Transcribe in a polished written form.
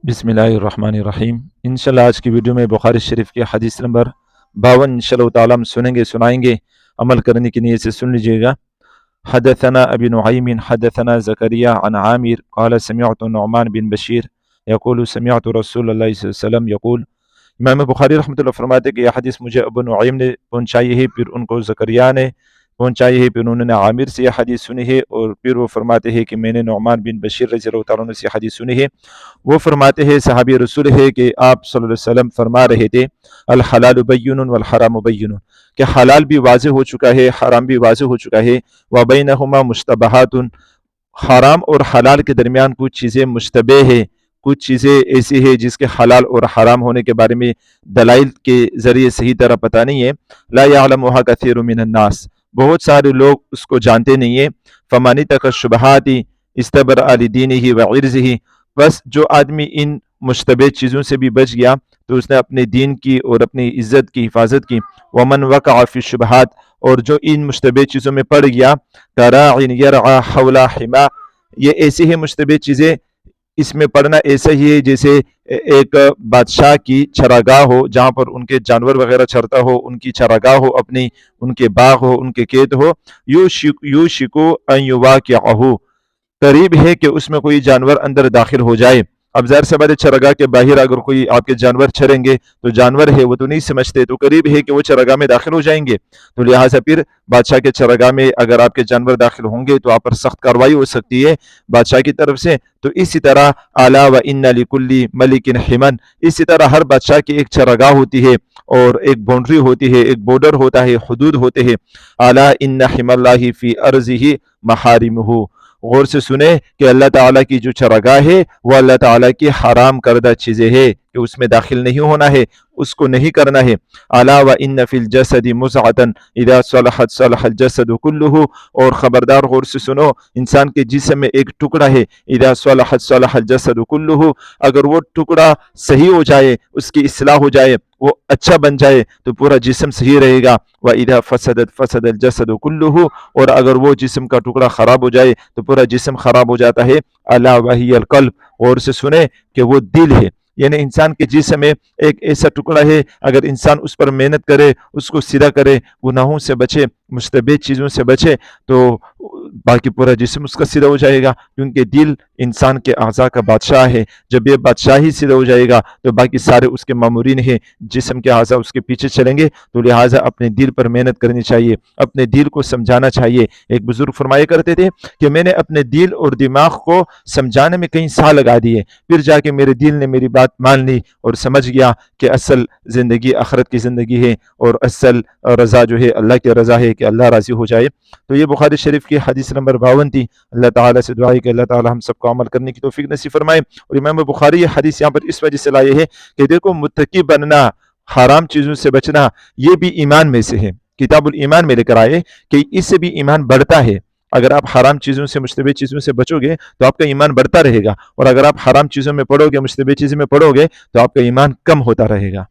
بسم اللہ الرحمن الرحیم۔ انشاءاللہ آج کی ویڈیو میں بخاری شریف کی حدیث نمبر 52 انشاءاللہ تعالی ہم سنائیں گے، عمل کرنے کی نیت سے سن لیجئے گا۔ حدثنا ابی نعیم حدثنا زکریا عن عامر قال سمعت نعمان بن بشیر یقول سمعت رسول اللہ صلی اللہ علیہ وسلم یقول۔ امام بخاری رحمۃ اللہ فرماتے ہیں کہ یہ حدیث مجھے ابو نعیم نے پہنچائی ہے، پھر ان کو زکریا نے پہنچائی ہے، پھر انہوں نے عامر سے یہ حدیث سنی ہے، اور پھر وہ فرماتے ہیں کہ میں نے نعمان بن بشیر رضی اللہ تعالیٰ عنہ سے یہ حدیث سنی ہے۔ وہ فرماتے ہیں صحابی رسول ہے کہ آپ صلی اللہ علیہ وسلم فرما رہے تھے الحلال بین والحرام بین، کہ حلال بھی واضح ہو چکا ہے، حرام بھی واضح ہو چکا ہے، وبینہما مشتبہات، حرام اور حلال کے درمیان کچھ چیزیں مشتبہ ہے، کچھ چیزیں ایسی ہے جس کے حلال اور حرام ہونے کے بارے میں دلائل کے ذریعے صحیح طرح پتہ نہیں ہے۔ لا یعلمها کثیر من الناس، بہت سارے لوگ اس کو جانتے نہیں ہیں۔ فمن اتقى الشبہات استبرأ لدینہ وعرضہ، بس جو آدمی ان مشتبہ چیزوں سے بھی بچ گیا تو اس نے اپنے دین کی اور اپنی عزت کی حفاظت کی۔ ومن وقع فی الشبہات، اور جو ان مشتبہ چیزوں میں پڑ گیا کراع یرعى حول حما، یہ ایسی ہی مشتبہ چیزیں، اس میں پڑھنا ایسا ہی ہے جیسے ایک بادشاہ کی چراگاہ ہو جہاں پر ان کے جانور وغیرہ چرتا ہو، ان کی چراگاہ ہو، اپنی ان کے باغ ہو، ان کے کھیت ہو، یوشکو ان یواقعہ، قریب ہے کہ اس میں کوئی جانور اندر داخل ہو جائے۔ اب ظاہر سی بات ہے، چراگاہ کے باہر اگر کوئی آپ کے جانور چریں گے تو جانور ہے وہ تو نہیں سمجھتے، تو قریب ہے کہ وہ چراگاہ میں داخل ہو جائیں گے، تو لہٰذا پھر بادشاہ کے چراگاہ میں اگر آپ کے جانور داخل ہوں گے تو آپ پر سخت کارروائی ہو سکتی ہے بادشاہ کی طرف سے۔ تو اسی طرح الا وان لکل ملک حما، اسی طرح ہر بادشاہ کی ایک چراگاہ ہوتی ہے اور ایک باؤنڈری ہوتی ہے، ایک بارڈر ہوتا ہے، حدود ہوتے ہیں۔ الا ان حمی اللہ فی ارضہ محارمہ، غور سے سنیں کہ اللہ تعالیٰ کی جو چراگاہ ہے وہ اللہ تعالیٰ کی حرام کردہ چیزیں ہے کہ اس میں داخل نہیں ہونا ہے، اس کو نہیں کرنا ہے۔ الا وان فی الجسد مضغۃ اذا صلحت صلح الجسد کلہ، اور خبردار غور سے سنو، انسان کے جسم میں ایک ٹکڑا ہے، اذا صلحت صلح الجسد کلہ، اگر وہ ٹکڑا صحیح ہو جائے، اس کی اصلاح ہو جائے، وہ اچھا بن جائے تو پورا جسم صحیح رہے گا۔ وَإِذَا فَسَدَتْ فَسَدَ الْجَسَدُ كُلُّهُ، اور اگر وہ جسم کا ٹکڑا خراب ہو جائے تو پورا جسم خراب ہو جاتا ہے۔ الا وَهِيَ الْقَلْبُ، غور سے سنیں کہ وہ دل ہے، یعنی انسان کے جسم میں ایک ایسا ٹکڑا ہے، اگر انسان اس پر محنت کرے، اس کو سیدھا کرے، گناہوں سے بچے، مشتبہ چیزوں سے بچے، تو باقی پورا جسم اس کا سیدھا ہو جائے گا، کیونکہ دل انسان کے اعضاء کا بادشاہ ہے۔ جب یہ بادشاہ ہی سیدھا ہو جائے گا تو باقی سارے اس کے مامورین ہیں، جسم کے اعضاء اس کے پیچھے چلیں گے، تو لہٰذا اپنے دل پر محنت کرنی چاہیے، اپنے دل کو سمجھانا چاہیے۔ ایک بزرگ فرمایا کرتے تھے کہ میں نے اپنے دل اور دماغ کو سمجھانے میں کئی سال لگا دیے، پھر جا کے میرے دل نے میری بات مان لی اور سمجھ گیا کہ اصل زندگی آخرت کی زندگی ہے، اور اصل رضا جو ہے اللہ کی رضا ہے کہ اللہ راضی ہو جائے۔ تو یہ بخاری شریف کی حدیث نمبر 52 تھی۔ اللہ تعالیٰ سے دعا ہے کہ اللہ تعالیٰ ہم سب کو عمل کرنے کی توفیق نصیب فرمائے۔ اور امام بخاری یہ حدیث یہاں پر اس وجہ سے لائے ہے کہ دیکھو، متقی بننا، حرام چیزوں سے بچنا، یہ بھی ایمان میں سے ہے۔ کتاب الایمان میں لے کر آئے کہ اس سے بھی ایمان بڑھتا ہے۔ اگر آپ حرام چیزوں سے، مشتبہ چیزوں سے بچو گے تو آپ کا ایمان بڑھتا رہے گا، اور اگر آپ حرام چیزوں میں پڑو گے، مشتبہ چیزوں میں پڑو گے تو آپ کا ایمان کم ہوتا رہے گا۔